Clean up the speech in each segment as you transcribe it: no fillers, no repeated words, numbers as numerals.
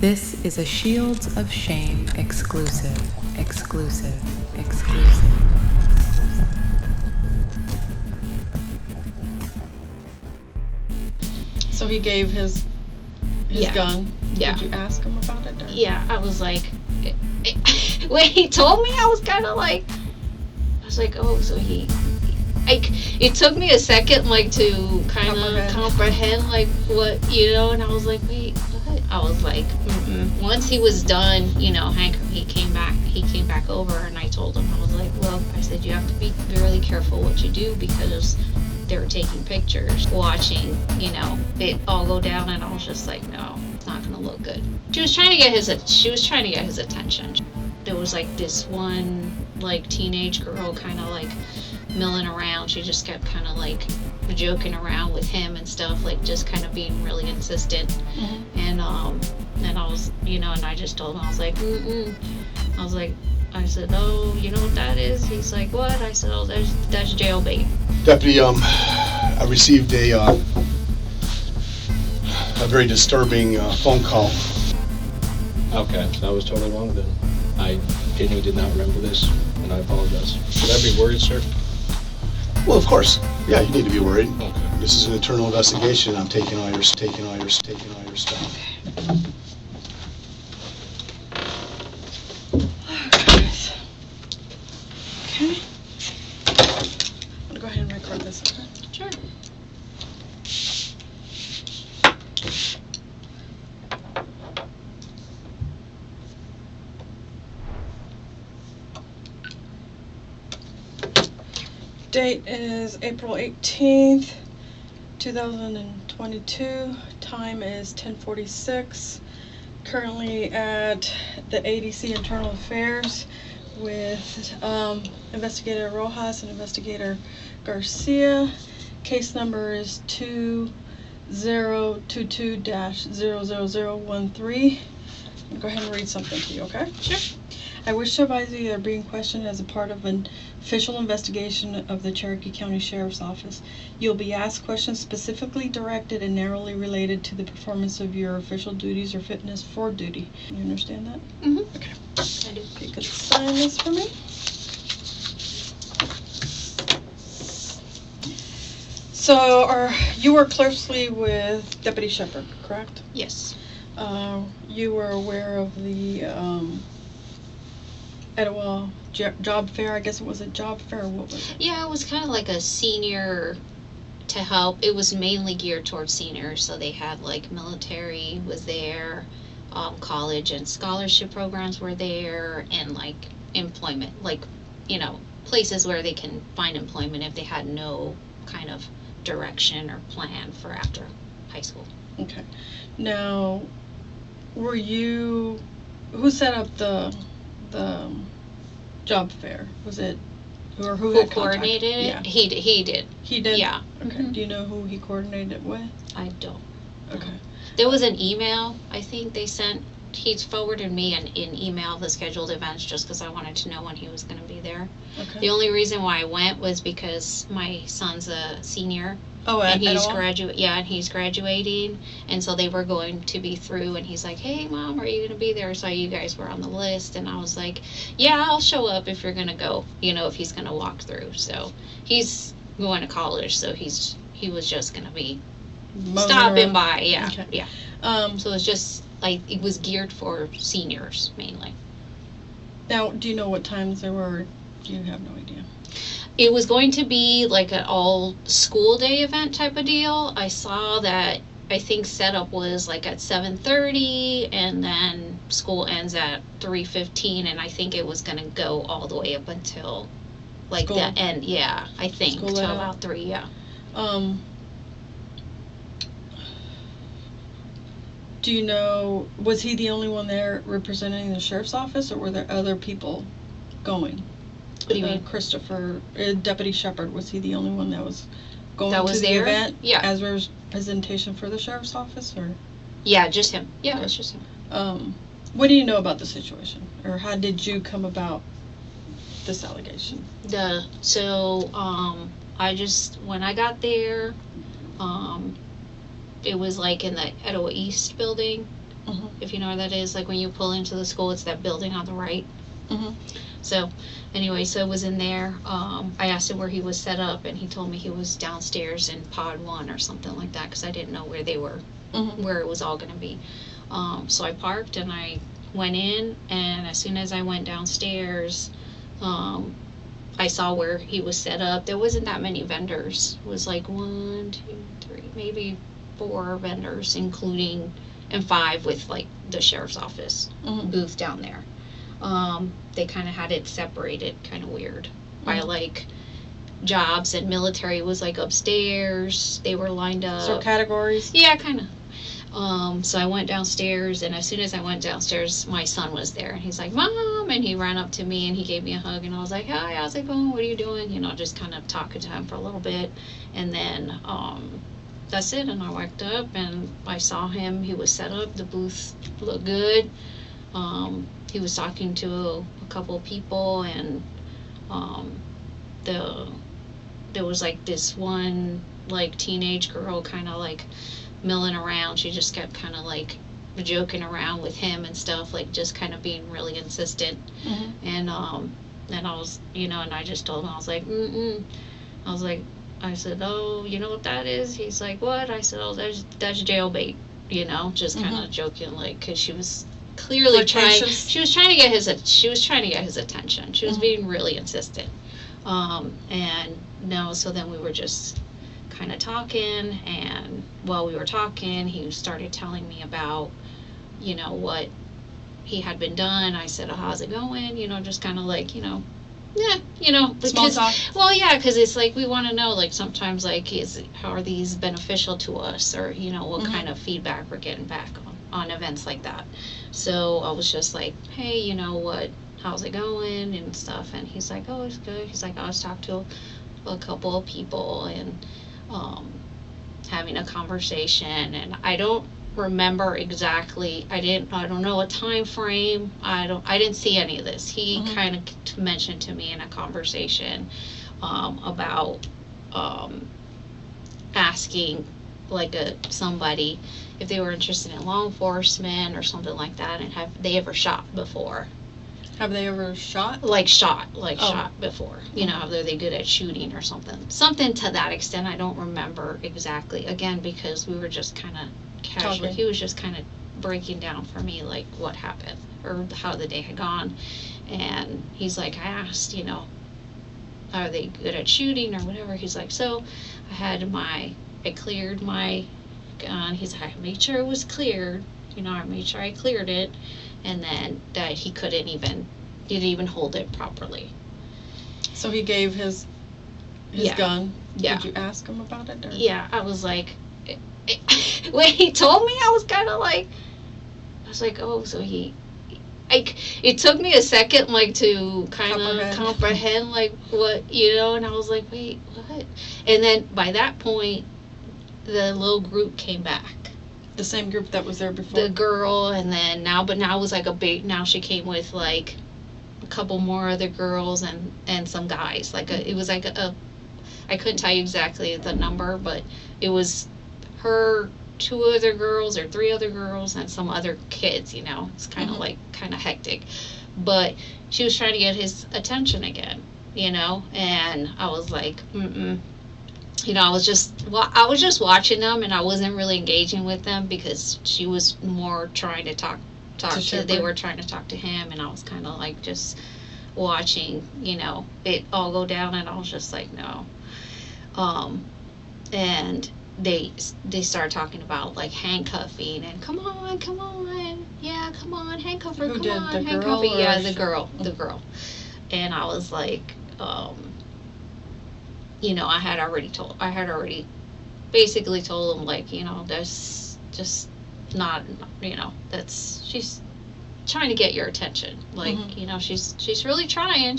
This is a Shields of Shame exclusive. So he gave his gun. Yeah. Did you ask him about it? Or? Yeah, I was like, when he told me, I was kind of like, oh, so it took me a second, like, to kind of comprehend, like, what, and I was like, wait, what? I was like, Once he was done, Hank, he came back over, and I told him, I was like, look, I said, you have to be really careful what you do, because they were taking pictures, watching, it all go down, and I was just like, no, it's not gonna look good. She was trying to get his attention. There was like this one like teenage girl kind of like milling around. She just kept kind of like joking around with him and stuff, like just kind of being really insistent. Mm-hmm. And I was, and I just told him, I was like, I said, oh, you know what that is? He's like, what? I said, oh, that's jailbait. Deputy, I received a very disturbing phone call. Okay, so I was totally wrong then. I genuinely did not remember this, and I apologize. Should I be worried, sir? Well, of course. Yeah, you need to be worried. Okay. This is an internal investigation. I'm taking all your stuff. Okay. I'm gonna go ahead and record this. Okay? Sure. Date is April 18th, 2022. Time is 10:46. Currently at the ADC Internal Affairs with Investigator Rojas and Investigator Garcia. Case number is 2022-00013. Go ahead and read something to you, okay? Sure. I wish to advise you that are being questioned as a part of an official investigation of the Cherokee County Sheriff's Office. You'll be asked questions specifically directed and narrowly related to the performance of your official duties or fitness for duty. You understand that? Mm-hmm. Okay. I do. If you could sign this for me. So, you work closely with Deputy Shepard, correct? Yes. You were aware of the Etowah job fair. I guess it was a job fair. What was it? Yeah, it was kind of like a senior to help. It was mainly geared towards seniors, so they had like military was there, college and scholarship programs were there, and like employment, like places where they can find employment if they had no kind of direction or plan for after high school. Okay. Now, who set up the job fair? Was it who had coordinated it? Yeah. He did. He did? Yeah. Okay. Mm-hmm. Do you know who he coordinated it with? I don't. Okay. There was an email I think they sent. He forwarded me an email of the scheduled events just because I wanted to know when he was going to be there. Okay. The only reason why I went was because my son's a senior. Oh, and he's and he's graduating, and so they were going to be through, and he's like, hey Mom, are you gonna be there? I saw you guys were on the list, and I was like, yeah, I'll show up if you're gonna go, if he's gonna walk through. So he's going to college, so he was just gonna be stopping by. Yeah. Okay. Yeah. So it's just like it was geared for seniors mainly. Now, do you know what times there were? You have no idea. It was going to be like an all school day event type of deal. I saw that I think setup was like at 7:30, and then school ends at 3:15, and I think it was going to go all the way up until like school. the end. Yeah, I think School till layout. about 3. Yeah. Do you know, was he the only one there representing the sheriff's office, or were there other people going? What do you mean? Christopher, Deputy Shepard, was he the only one that was going That to was the there? event? Yeah. As representation for the sheriff's office, or? Yeah, just him. Yeah, it was just him. What do you know about the situation, or how did you come about this allegation? I just, when I got there, it was like in the Etowah East building, Mhm. if you know where that is. Like when you pull into the school, it's that building on the right. Mhm. So, anyway, so it was in there. I asked him where he was set up, and he told me he was downstairs in pod 1 or something like that, because I didn't know where they were, Mhm. where it was all going to be. So I parked and I went in, and as soon as I went downstairs, I saw where he was set up. There wasn't that many vendors. It was like 1, 2, 3, maybe 4 vendors, including, and 5 with like the sheriff's office Mhm. booth down there. They kind of had it separated, kind of weird, by like jobs, and military was like upstairs. They were lined up. So categories? Yeah, kind of. So I went downstairs, and as soon as I went downstairs, my son was there, and he's like, "Mom," and he ran up to me and he gave me a hug, and I was like, "Hi, how's it going? What are you doing?" You know, just kind of talking to him for a little bit, and then that's it. And I walked up and I saw him. He was set up. The booth looked good. He was talking to a couple of people, and there was like this one like teenage girl kind of like milling around. She just kept kind of like joking around with him and stuff, like just kind of being really insistent. Mhm. And I was, and I just told him, I was like, I said, "Oh, you know what that is?" He's like, "What?" I said, "Oh, that's jailbait," just kind of joking, like, because she was clearly trying to get his attention. She was being really insistent. And no, so then we were just kind of talking, and while we were talking, he started telling me about, what he had been done. I said, "Oh, how's it going?" Just kind of like, yeah, Small talk. Well, yeah, because it's like we want to know, like, sometimes, like, how are these beneficial to us, or what kind of feedback we're getting back on events like that. So I was just like, "Hey, how's it going?" and stuff. And he's like, "Oh, it's good." He's like, "I was talking to a couple of people and having a conversation, and I don't remember exactly. I don't know a time frame. I didn't see any of this. He kind of mentioned to me in a conversation about asking like somebody if they were interested in law enforcement or something like that, and have they ever shot before? Have they ever shot? Shot before. Are they good at shooting or something to that extent. I don't remember exactly, again, because we were just kind of casual. Talking. He was just kind of breaking down for me like what happened or how the day had gone. And he's like, I asked, are they good at shooting or whatever? He's like, so I cleared my gun. He's like, I made sure it was cleared. I made sure I cleared it. And then that he didn't even hold it properly. So he gave his Yeah. gun. Yeah. Did you ask him about it? Or? Yeah, I was like, when he told me, I was kind of like, oh, so it took me a second, like, to kind of comprehend, like, what, and I was like, wait, what? And then by that point, the little group came back. The same group that was there before? The girl, and then now it was like now she came with, like, a couple more other girls and some guys. Like, it was like I couldn't tell you exactly the number, but it was her, 2 other girls or 3 other girls and some other kids, It's kind of kind of hectic. But she was trying to get his attention again, and I was like, I was just watching them, and I wasn't really engaging with them because she was more trying to talk to they were trying to talk to him, and I was kind of like just watching, it all go down, and I was just like, no. And they started talking about, like, handcuffing and come on, yeah, come on, handcuff her, Who come did, on, the handcuff girl her. Yeah, or the girl. And I was like, I had already basically told him, like, that's just not, she's trying to get your attention. Like, she's really trying.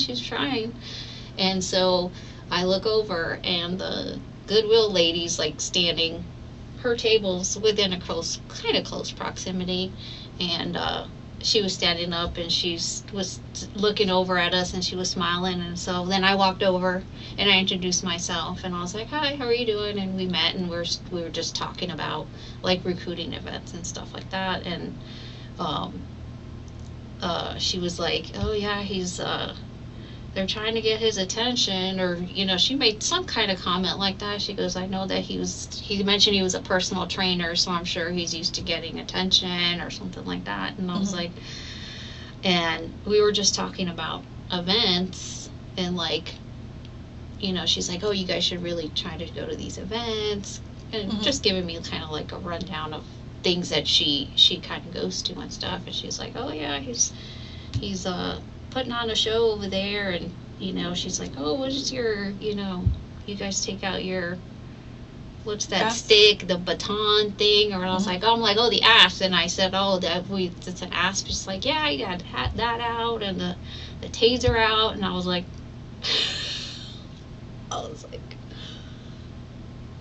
And so I look over, and the Goodwill lady's, like, standing, her table's within a close proximity, and she was standing up and was looking over at us and she was smiling, and so then I walked over and I introduced myself and I was like, hi, how are you doing? And we met and we were just talking about like recruiting events and stuff like that. And she was like, oh yeah, he's they're trying to get his attention, or she made some kind of comment like that. She goes, I know that he mentioned he was a personal trainer, so I'm sure he's used to getting attention or something like that. And I was like, and we were just talking about events, and like, she's like, oh, you guys should really try to go to these events, and just giving me kind of like a rundown of things that she kind of goes to and stuff. And she's like, oh yeah, he's putting on a show over there, and she's like, oh, what is your, you guys take out your, what's that Asp? stick, the baton thing, or I was like, oh, I'm like, oh, the asp. And I said, oh, it's an asp. She's like, yeah, I got that out and the taser out. And I was like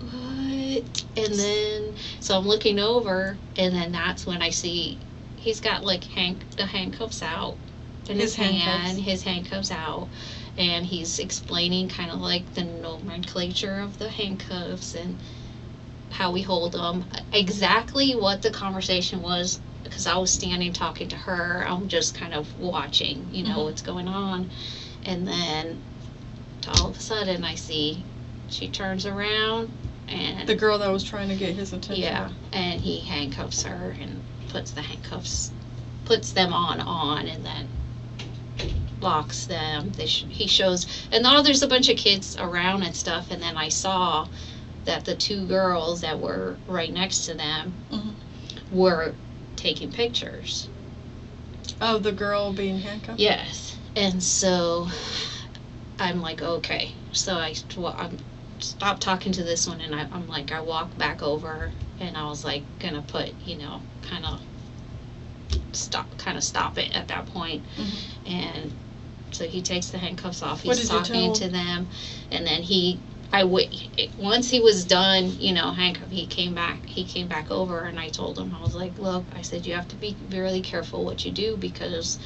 what? And then so I'm looking over, and then that's when I see he's got like the handcuffs out in his hand, his handcuffs out, and he's explaining kind of like the nomenclature of the handcuffs and how we hold them, exactly what the conversation was, because I was standing talking to her. I'm just kind of watching, what's going on. And then all of a sudden I see she turns around, and The girl that was trying to get his attention. yeah, and he handcuffs her and puts them on, and then locks them. He shows, and now there's a bunch of kids around and stuff, and then I saw that the two girls that were right next to them were taking pictures. Oh, the girl being handcuffed? Yes. And so I'm like, okay. So I stopped talking to this one, and I'm like, I walked back over, and I was like gonna put, kind of stop it at that point. And so he takes the handcuffs off. He's talking to them, and then once he was done, handcuffed, he came back over, and I told him, I was like, look, I said, you have to be really careful what you do, because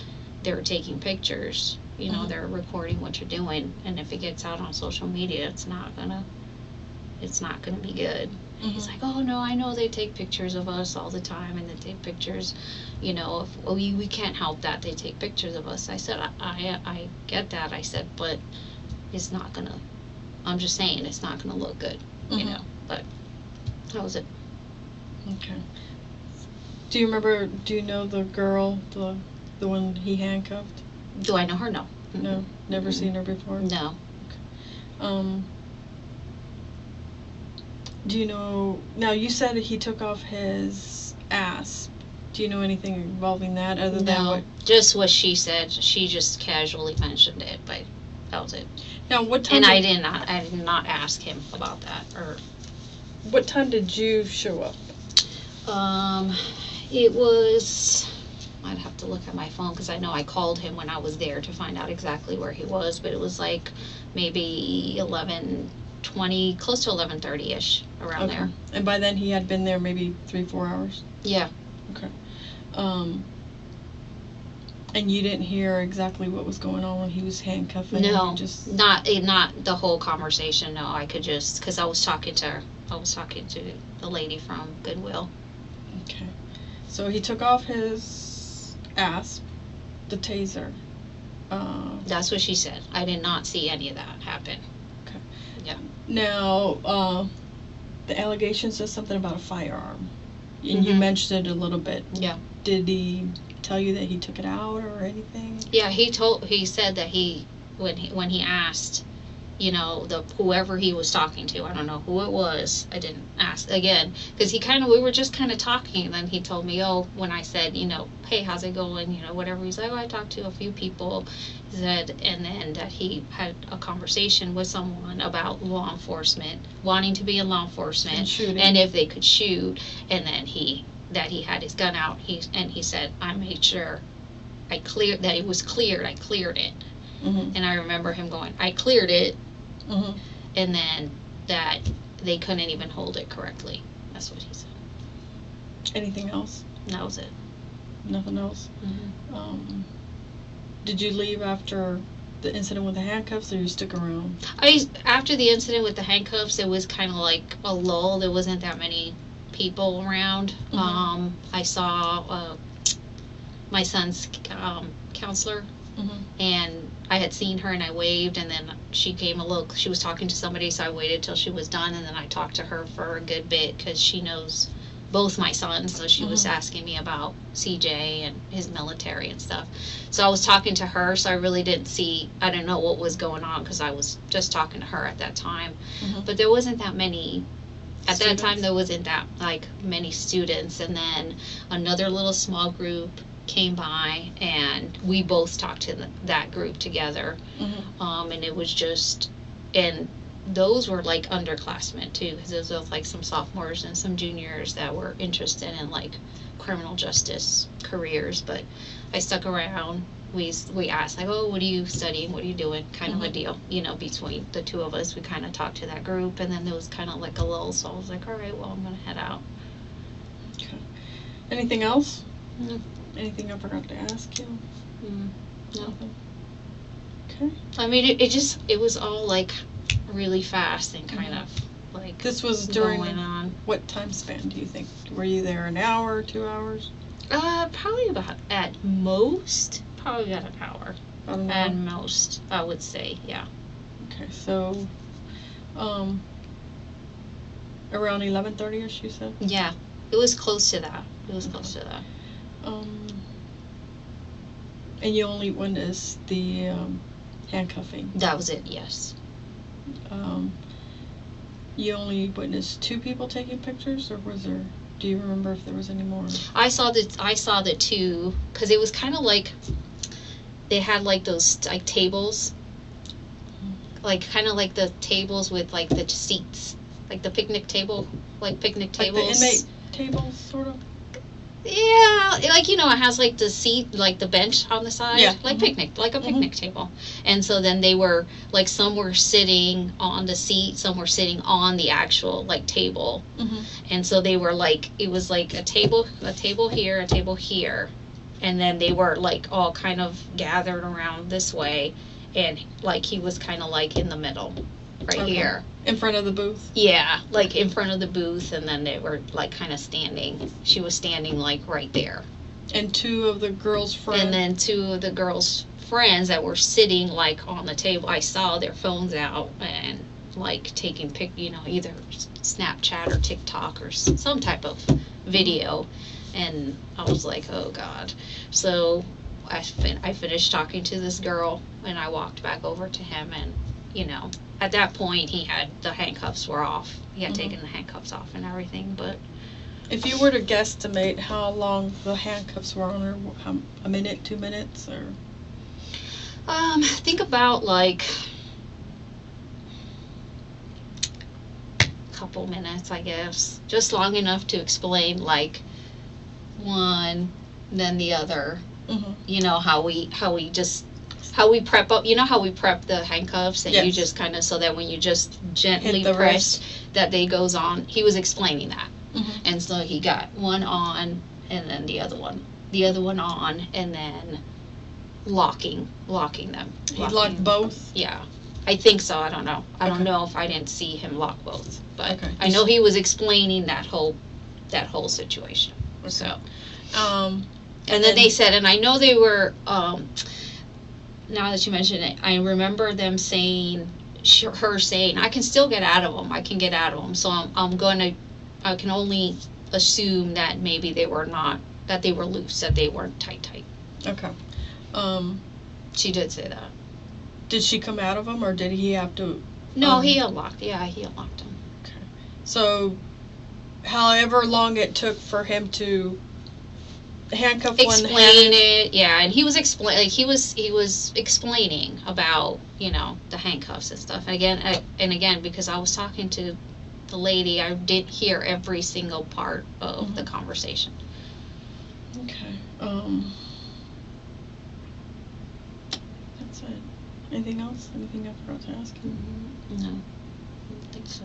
they're taking pictures, they're recording what you're doing, and if it gets out on social media, it's not gonna be good. And he's like, oh no, I know they take pictures of us all the time, and they take pictures, if we can't help that, they take pictures of us. I said, I get that. I said, but it's not gonna, I'm just saying, it's not gonna look good, but that was it. Okay. Do you know the girl, the one he handcuffed? Do I know her? No. No, never seen her before? No. Do you know, now you said he took off his asp. Do you know anything involving that other than what? Just what she said. She just casually mentioned it, but that was it. Now what time? And I did not ask him about that. Or what time did you show up? It was, I'd have to look at my phone, because I know I called him when I was there to find out exactly where he was, but it was like maybe 11:20, close to 11:30ish, around there. And by then he had been there maybe 3-4 hours? Yeah. Okay. And you didn't hear exactly what was going on when he was handcuffing? No, not the whole conversation. No, I could just, because I was talking to the lady from Goodwill. Okay. So he took off his asp, the taser. That's what she said. I did not see any of that happen. Okay. Yeah. Now, the allegation says something about a firearm. And you mentioned it a little bit. Yeah. Did he tell you that he took it out or anything? Yeah, he said that when he asked, whoever he was talking to, I don't know who it was, I didn't ask again, because we were just kind of talking, and then he told me, when I said, hey, how's it going, whatever, he's like, I talked to a few people, he said, and then that he had a conversation with someone about law enforcement, wanting to be in law enforcement, and if they could shoot, and then he had his gun out, he said, I made sure that it was cleared, I cleared it. And I remember him going, I cleared it, and then that they couldn't even hold it correctly. That's what he said. Anything else? And that was it. Nothing else? Mhm. Did you leave after the incident with the handcuffs, or you stuck around? After the incident with the handcuffs, it was kind of like a lull. There wasn't that many people around. Mhm. I saw my son's counselor, and I had seen her, and I waved, and then she came she was talking to somebody, so I waited till she was done, and then I talked to her for a good bit, because she knows both my sons, so she was asking me about CJ and his military and stuff. So I was talking to her, so I really I didn't know what was going on, because I was just talking to her at that time. But there wasn't that many, at that time there wasn't that, like, many students, and then another little small group came by, and we both talked to that group together. And it was just, and those were like underclassmen too, because those were like some sophomores and some juniors that were interested in like criminal justice careers. But I stuck around. We asked, like, oh, what are you studying, what are you doing, kind of a deal, you know, between the two of us. We kind of talked to that group, and then there was kind of like a lull, so I was like, all right, well, I'm gonna head out. Okay. Anything else? No. Anything I forgot to ask you? No. Nothing. Okay. I mean, it was all like really fast and kind of like This was during going on. what time span do you think? Were you there an hour, 2 hours? Probably about about an hour. About an hour? At most, I would say, yeah. Okay, so around 11:30ish, you said? Yeah, it was close to that. It was close to that. And you only witnessed the handcuffing. That was it, yes. You only witnessed 2 people taking pictures, or was there? Do you remember if there was any more? I saw the two, because it was kind of like they had like those like tables, like kind of like the tables with like the seats, like the picnic table, like picnic tables. Like the inmate tables, sort of. Yeah, like, you know, it has like the seat, like the bench on the side, Yeah. like picnic, like a picnic table. And so then they were like, some were sitting on the seat, some were sitting on the actual like table. And so they were like, it was like a table here, a table here, and then they were like all kind of gathered around this way, and like he was kind of like in the middle, right here. In front of the booth? Yeah, like in front of the booth, and then they were like kind of standing. She was standing like right there. And 2 of the girls' friends? And then 2 of the girls' friends that were sitting like on the table, I saw their phones out and like taking you know, either Snapchat or TikTok or some type of video. And I was like, oh God. So I finished talking to this girl, and I walked back over to him, and you know, at that point, the handcuffs were off. He had taken the handcuffs off and everything, but... If you were to guesstimate how long the handcuffs were on her, a minute, 2 minutes, or? Think about, like, a couple minutes, I guess. Just long enough to explain, like, one, then the other. You know, how we prep up, you know how we prep the handcuffs, and you just kind of, so that when you just gently press, that they goes on. He was explaining that. And so he got one on, and then the other one on, and then locking them. He locked both? Yeah. I think so, I don't know. I don't know if I didn't see him lock both, but I know he was explaining that whole situation. So, and then they said, and I know they were, now that you mention it, I remember them saying, her saying, I can still get out of them. I can get out of them. So I can only assume that maybe they were not, that they were loose, that they weren't tight. Okay. She did say that. Did she come out of them, or did he have to? No, he unlocked. Yeah, he unlocked them. Okay. So, however long it took for him to handcuff one hand. Explain it, yeah, and he was he was explaining about, you know, the handcuffs and stuff. And again, because I was talking to the lady, I didn't hear every single part of the conversation. Okay. That's it. Anything else? Anything I forgot to ask you? No, I don't think so.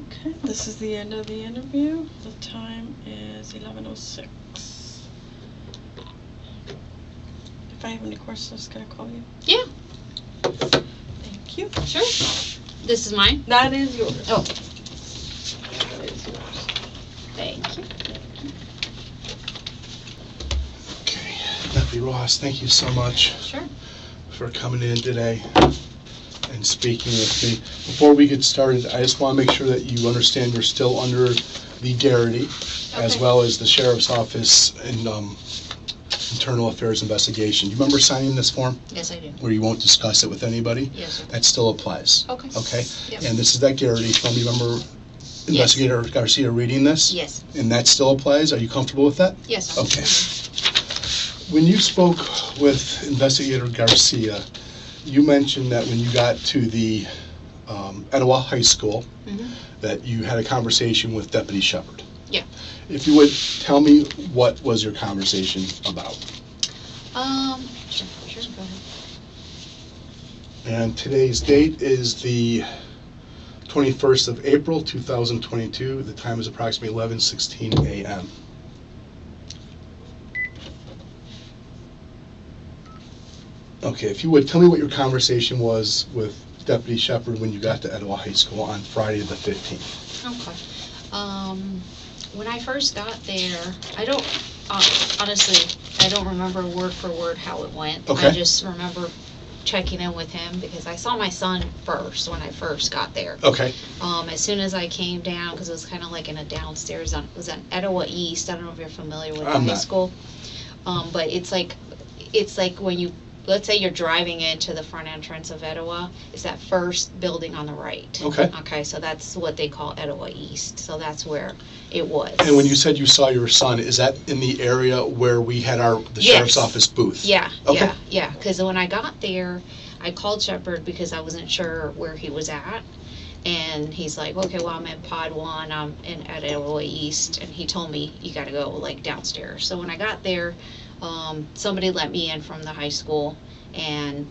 Okay, this is the end of the interview. The time is 11:06. If I have any questions, can I call you? Yeah, Thank you. sure. This is mine? That is yours. Oh, That is yours. thank you. Okay. Deputy Ross, thank you so much Sure. for coming in today and speaking with me. Before we get started, I just want to make sure that you understand you're still under the Garrity, as Okay. well as the Sheriff's Office and Internal Affairs Investigation. You remember signing this form Yes, I do. where you won't discuss it with anybody? Yes, sir. That still applies. Okay. Okay? Yep. And this is that Garrity form. You remember Investigator Garcia reading this? Yes. And that still applies? Are you comfortable with that? Yes, sir. Okay. When you spoke with Investigator Garcia, you mentioned that when you got to the Etowah High School, Mhm. that you had a conversation with Deputy Shepard. Yeah. If you would tell me what was your conversation about. Sure, go ahead. And today's date is the 21st of April, 2022. The time is approximately 11:16 a.m. Okay, if you would, tell me what your conversation was with Deputy Shepard when you got to Etowah High School on Friday the 15th. Okay. When I first got there, I don't, honestly, I don't remember word for word how it went. Okay. I just remember checking in with him because I saw my son first when I first got there. Okay, As soon as I came down, because it was kind of like in a downstairs, it was on Etowah East. I don't know if you're familiar with the I'm high not. school. But it's like when you, let's say you're driving into the front entrance of Etowah, it's that first building on the right. Okay. Okay, so that's what they call Etowah East. So that's where it was. and when you said you saw your son, is that in the area where we had the Sheriff's Yes. Office booth? Yeah, Okay. yeah. Because when I got there, I called Shepard because I wasn't sure where he was at. And he's like, okay, well, I'm in Pod 1, I'm at Etowah East. And he told me, you got to go, like, downstairs. So when I got there, somebody let me in from the high school. And,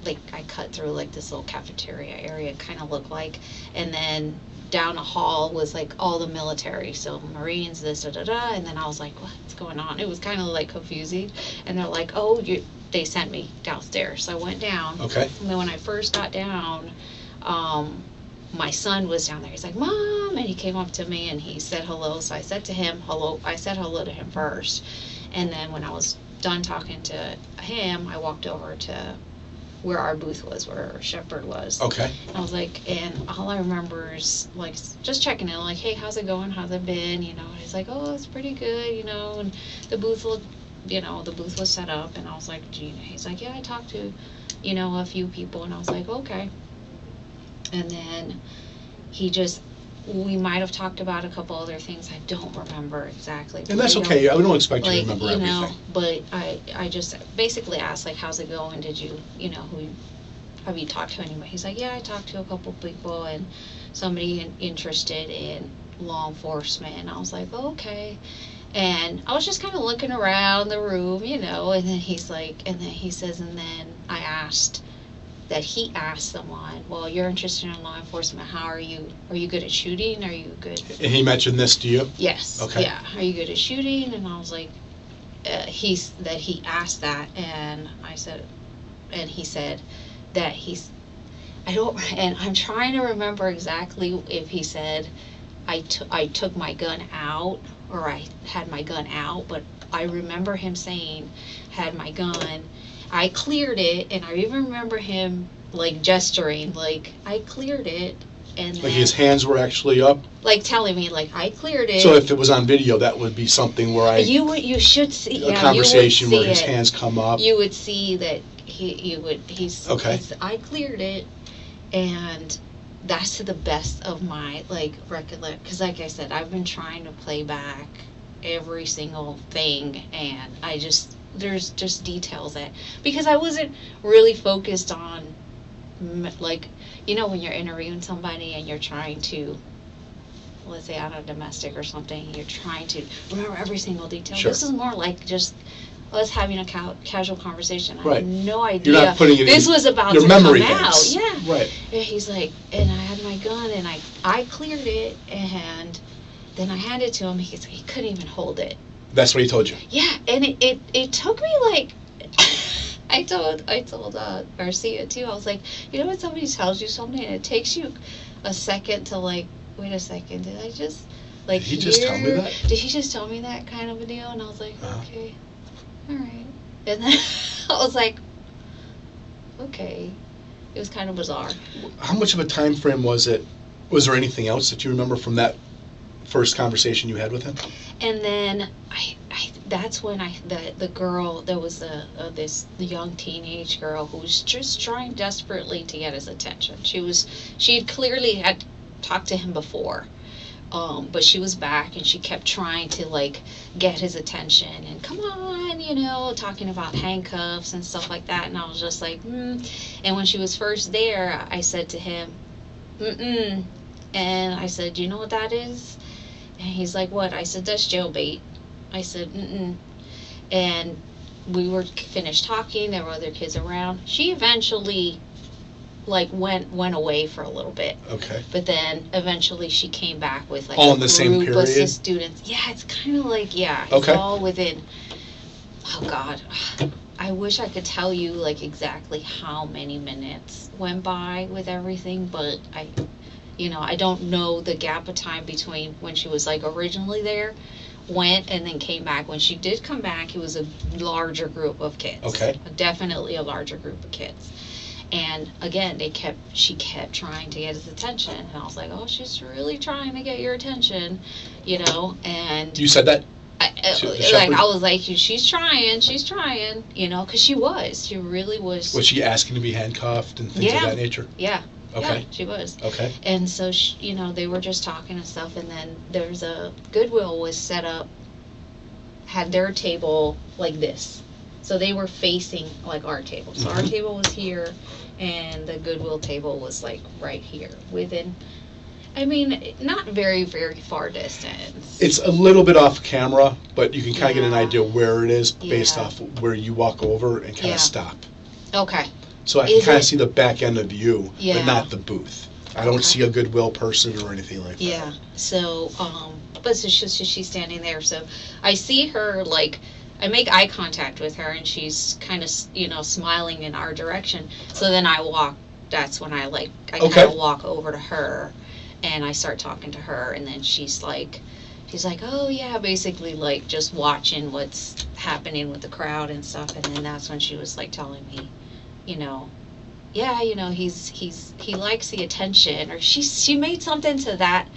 like, I cut through, like, this little cafeteria area, it kind of looked like. And then down a hall was, like, all the military. So Marines, this, da-da-da. And then I was like, what's going on? It was kind of, like, confusing. And they're like, oh, they sent me downstairs. So I went down. Okay. And then when I first got down, my son was down there. He's like, Mom, and he came up to me and he said hello. So I said to him, hello. I said hello to him first. And then when I was done talking to him, I walked over to where our booth was, where Shepard was. Okay. And I was like, and all I remember is like just checking in, like, hey, how's it going? How's it been? You know, and he's like, oh, it's pretty good, you know, and the booth looked, you know, the booth was set up. And I was like, Gina, he's like, yeah, I talked to, you know, a few people. And I was like, okay. And then we might have talked about a couple other things. I don't remember exactly. And that's I okay. I don't expect you to like, remember you know, everything. but I just basically asked, like, how's it going? Did you, you know, have you talked to anybody? He's like, yeah, I talked to a couple people and somebody interested in law enforcement. And I was like, oh, okay. And I was just kind of looking around the room, you know, and then he's like, and then he says, and then I asked that he asked someone, well, you're interested in law enforcement. How are you? Are you good at shooting? Are you good? And he mentioned this to you? Yes. Okay. Yeah. Are you good at shooting? And I was like, he asked that, and I said, and he said that and I'm trying to remember exactly if he said I took my gun out or I had my gun out, but I remember him saying had my gun. I cleared it, and I even remember him like gesturing, like I cleared it, and Like then, his hands were actually up? like telling me like I cleared it. So if it was on video, that would be something where you should see a conversation you would where see his it. hands come up. You would see that he's Okay. I cleared it, and that's to the best of my like recollect, because like I said, I've been trying to play back every single thing, and there's just details that, because I wasn't really focused on like, you know, when you're interviewing somebody and you're trying to, let's say on a domestic or something, you're trying to remember every single detail. Sure. This is more like just us having a casual conversation. I Right. had no idea You're not putting it this in was about your to memory come out. banks. Yeah. Right. And he's like, and I had my gun, and I cleared it, and then I handed it to him. He couldn't even hold it. That's what he told you. Yeah, and it took me like I told Garcia too. I was like, you know when somebody tells you something and it takes you a second to like, wait a second, did I just like? Did he just tell me that? Did he just tell me that kind of a deal? And I was like, Uh-huh. okay, all right. And then I was like, okay. It was kind of bizarre. How much of a time frame was it? Was there anything else that you remember from that first conversation you had with him? And then that's when the girl, there was this young teenage girl who was just trying desperately to get his attention. She had clearly had talked to him before, but she was back and she kept trying to like get his attention and come on, you know, talking about handcuffs and stuff like that. And I was just like, And when she was first there, I said to him, and I said, do you know what that is? And he's like, what? I said, that's jailbait. I said, and we were finished talking. There were other kids around. She eventually like went away for a little bit. Okay. But then eventually she came back with like all a in the same group of period? students. Yeah, it's kind of like, it's Okay. all within, oh God. I wish I could tell you like exactly how many minutes went by with everything, but I don't know the gap of time between when she was like originally there, went, and then came back. When she did come back, it was a larger group of kids. Okay. Definitely a larger group of kids. And again, she kept trying to get his attention. And I was like, oh, she's really trying to get your attention, and You said that? I was like, she's trying, because she really was. Was she asking to be handcuffed and things of that nature? Yeah. Okay. Yeah, she was. Okay. And so, they were just talking and stuff, and then there's a Goodwill was set up, had their table like this. So they were facing like our table. So our table was here, and the Goodwill table was like right here within, not very, very far distance. It's a little bit off camera, but you can kind of get an Yeah. idea where it is based Yeah. off where you walk over and kind Yeah. of stop. Okay. So I can Is kind of it- see the back end of you, Yeah. but not the booth. I don't Okay. see a Goodwill person or anything like that. Yeah. So, but so she's standing there. So I see her, like, I make eye contact with her, and she's kind of, smiling in our direction. So then I walk, that's when I Okay. kind of walk over to her, and I start talking to her, and then she's like, oh yeah, basically like just watching what's happening with the crowd and stuff. And then that's when she was like telling me, he likes the attention, or she made something to that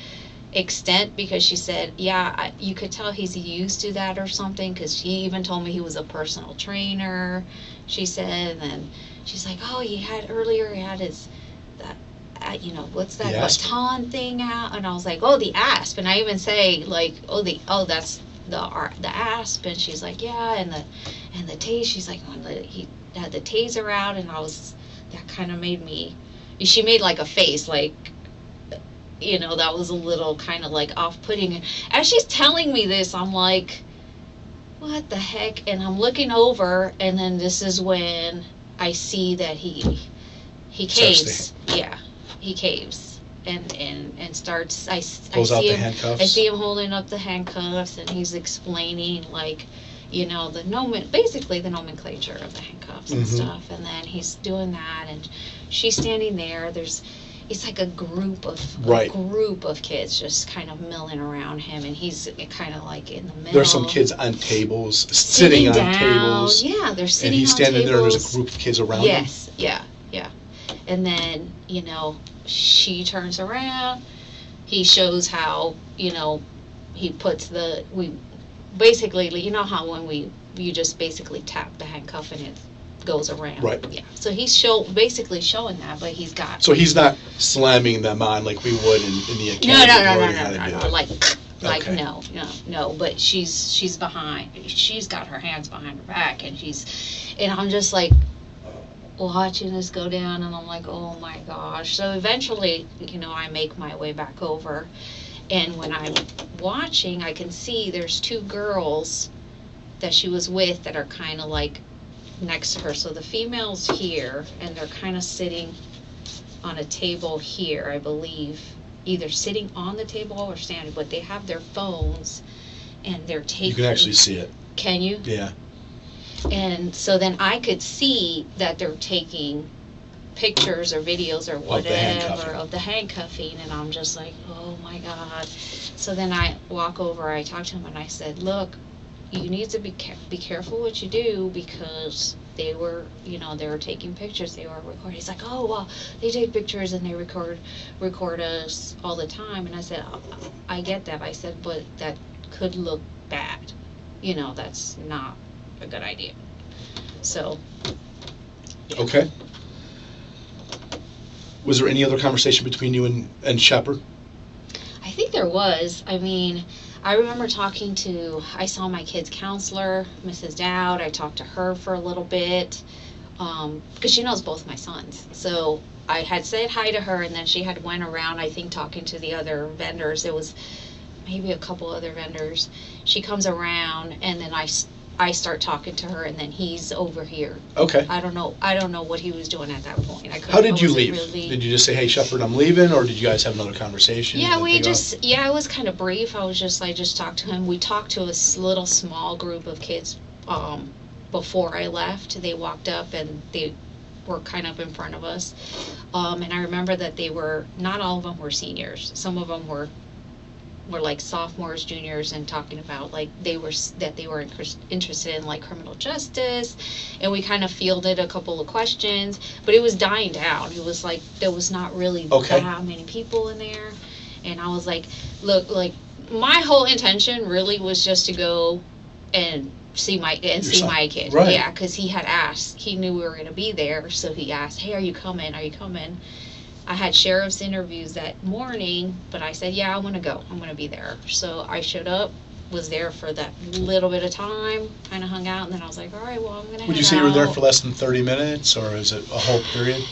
extent, because she said, you could tell he's used to that or something, because she even told me he was a personal trainer, she said. And then she's like, oh, he had his, what's that The asp. baton thing out? And I was like, oh, the asp. And I even say like, that's the asp. And she's like, yeah. And the tase, she's like, he had the taser out. And that kind of made me, she made like a face, like, that was a little kind of like off-putting. As she's telling me this, I'm like, what the heck? And I'm looking over, and then this is when I see that he caves. Yeah, he caves and starts. I Pulls out see the him. handcuffs. I see him holding up the handcuffs, and he's explaining like, basically the nomenclature of the handcuffs and stuff. And then he's doing that, and she's standing there. It's like a group of kids just kind of milling around him, and he's kind of like in the middle. There's some kids on tables, sitting on down. tables. Yeah, they're sitting on tables. And he's standing there, and there's a group of kids around him. Yes, yeah. And then, she turns around. He shows how, he puts basically, how when you just basically tap the handcuff and it goes around. Right. Yeah. So he's basically showing that, but he's got. So he's not slamming them on like we would in the academy. No. Like Okay. no. But she's behind. She's got her hands behind her back, and I'm just like watching this go down, and I'm like, oh my gosh. So eventually, I make my way back over, and when I'm watching, I can see there's two girls that she was with that are kind of like next to her. So the female's here, and they're kind of sitting on a table here, I believe, either sitting on the table or standing, but they have their phones, and they're taking. You can actually see it. Can you? Yeah. And so then I could see that they're taking pictures or videos or whatever of the handcuffing, and I'm just like, oh my God. So then I walk over, I talk to him, and I said, look, you need to be careful what you do, because they were, they were taking pictures, they were recording. He's like, oh, well, they take pictures and they record us all the time. And I said, I get that. I said, but that could look bad. That's not a good idea. So. Okay. Was there any other conversation between you and Shepard? I think there was. I mean, I remember I saw my kid's counselor, Mrs. Dowd. I talked to her for a little bit, because she knows both my sons. So I had said hi to her, and then she had went around, I think, talking to the other vendors. It was maybe a couple other vendors. She comes around, and then I start talking to her, and then he's over here. Okay. I don't know what he was doing at that point. How did you leave? Did you just say, hey, Shepard, I'm leaving, or did you guys have another conversation? Yeah, it was kind of brief. I just talked to him. We talked to a little small group of kids before I left. They walked up, and they were kind of in front of us. And I remember that not all of them were seniors. Some of them were like sophomores, juniors, and talking about like they were interested in like criminal justice, and we kind of fielded a couple of questions, but it was dying down. It was like there was not really that many people in there, and I was like, look, like my whole intention really was just to go and see my kid. Right. Yeah, because he had asked, he knew we were going to be there, so he asked, hey, are you coming? I had sheriff's interviews that morning, but I said, yeah, I want to go. I'm going to be there. So I showed up, was there for that little bit of time, kind of hung out, and then I was like, all right, well, I'm going to head out. Would you say you were there for less than 30 minutes, or is it a whole period?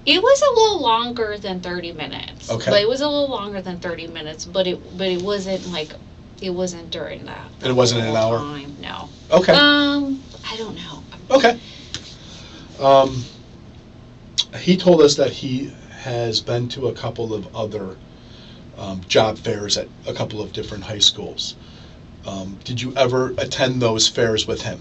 It was a little longer than 30 minutes. Okay. But it was a little longer than 30 minutes, but it wasn't like, it wasn't during that. And it wasn't an hour? Time, no. Okay. I don't know. Okay. He told us that he has been to a couple of other job fairs at a couple of different high schools. Did you ever attend those fairs with him?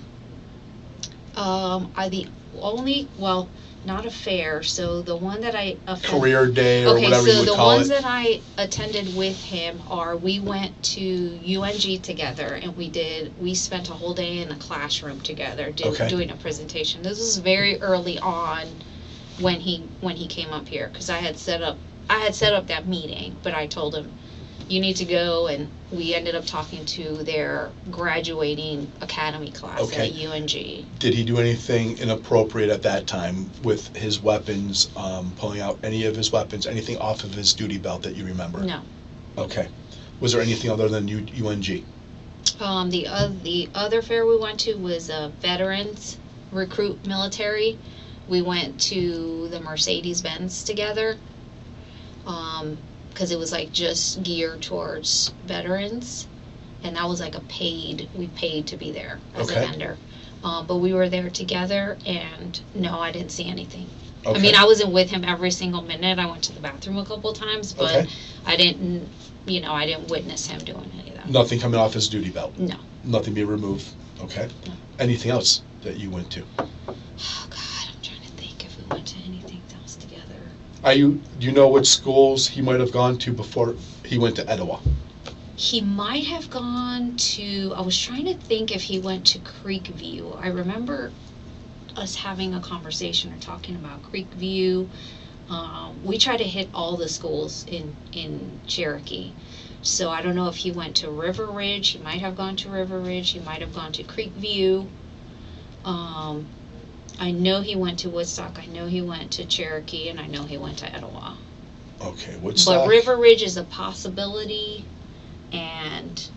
Not a fair, so the one that Career day or whatever you would call it. Okay, so the ones that I attended with him we went to UNG together, and we spent a whole day in a classroom together doing a presentation. This was very early on when he came up here, because I had set up that meeting, but I told him, you need to go, and we ended up talking to their graduating academy class at UNG. Did he do anything inappropriate at that time with his weapons, pulling out any of his weapons, anything off of his duty belt that you remember? No. Okay. Was there anything other than UNG? The other fair we went to was veterans recruit military. We went to the Mercedes-Benz together, because it was like just geared towards veterans, and that was like we paid to be there as a vendor. But we were there together, and no, I didn't see anything. Okay. I mean, I wasn't with him every single minute. I went to the bathroom a couple times, but I didn't witness him doing any of that. Nothing coming off his duty belt? No. Nothing being removed? Okay. No. Anything else that you went to? Oh, God. Went to anything else together. Do you know which schools he might have gone to before he went to Etowah? He might have gone to, I was trying to think if he went to Creekview. I remember us having a conversation or talking about Creekview. We try to hit all the schools in Cherokee. So I don't know if he went to River Ridge. He might have gone to River Ridge. He might have gone to Creekview. I know he went to Woodstock, I know he went to Cherokee, and I know he went to Etowah. Okay, Woodstock. But River Ridge is a possibility, and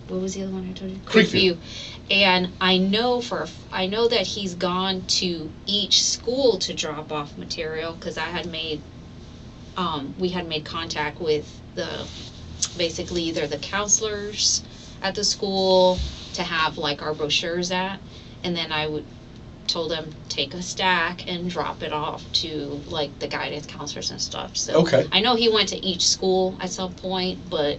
what was the other one I told you? Creekview. And I know that he's gone to each school to drop off material, because we had made contact with basically either the counselors at the school to have like our brochures at, and then I told him take a stack and drop it off to like the guidance counselors and stuff. So I know he went to each school at some point, but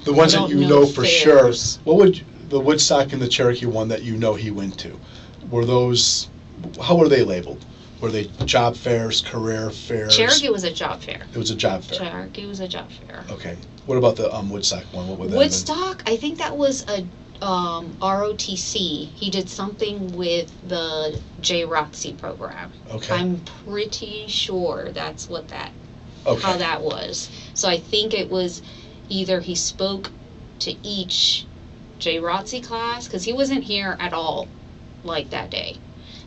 the ones that you know for sure. What would the Woodstock and the Cherokee one that you know he went to, were those, how were they labeled? Were they job fairs, career fairs? Cherokee was a job fair. It was a job fair. Cherokee was a job fair. Okay. What about the Woodstock one? What would that Woodstock, I think that was a ROTC. He did something with the JROTC program. Okay. I'm pretty sure that's what Okay. how that was. So I think it was either he spoke to each JROTC class, because he wasn't here at all like that day.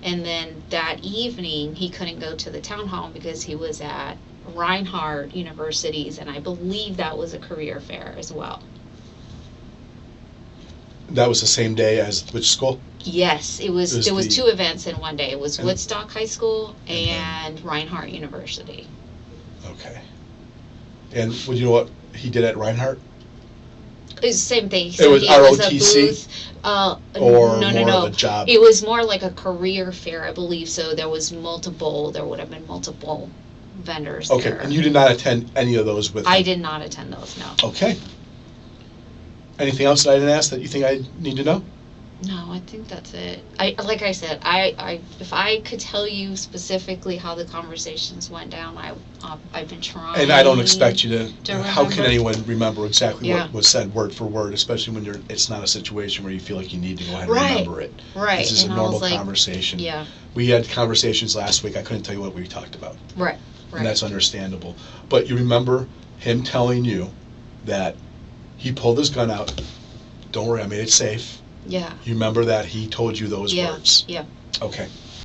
And then that evening he couldn't go to the town hall because he was at Reinhardt Universities, and I believe that was a career fair as well. That was the same day as which school? Yes, it was. There was the- 2 events in one day. It was And- Woodstock High School and and Reinhardt University. Okay. And would you know what he did at Reinhardt? It was the same thing. It was he ROTC? a booth. Or no, more no. of a job? It was more like a career fair, I believe. So there would have been multiple vendors Okay, there. and you did not attend any of those with him? I did not attend those, no. Okay. Anything else that I didn't ask that you think I need to know? No, I think that's it. Like I said, I if I could tell you specifically how the conversations went down, I've been trying. And I don't expect you to how can remember. anyone remember exactly Yeah. what was said word for word, especially when it's not a situation where you feel like you need to go ahead and Right. remember it. Right. This is and a I was normal like, conversation. Yeah. We had conversations last week, I couldn't tell you what we talked about. Right. And that's understandable. But you remember him telling you that he pulled his gun out, don't worry, I made it safe. Yeah. You remember that he told you those Yeah. words? Yeah. Okay.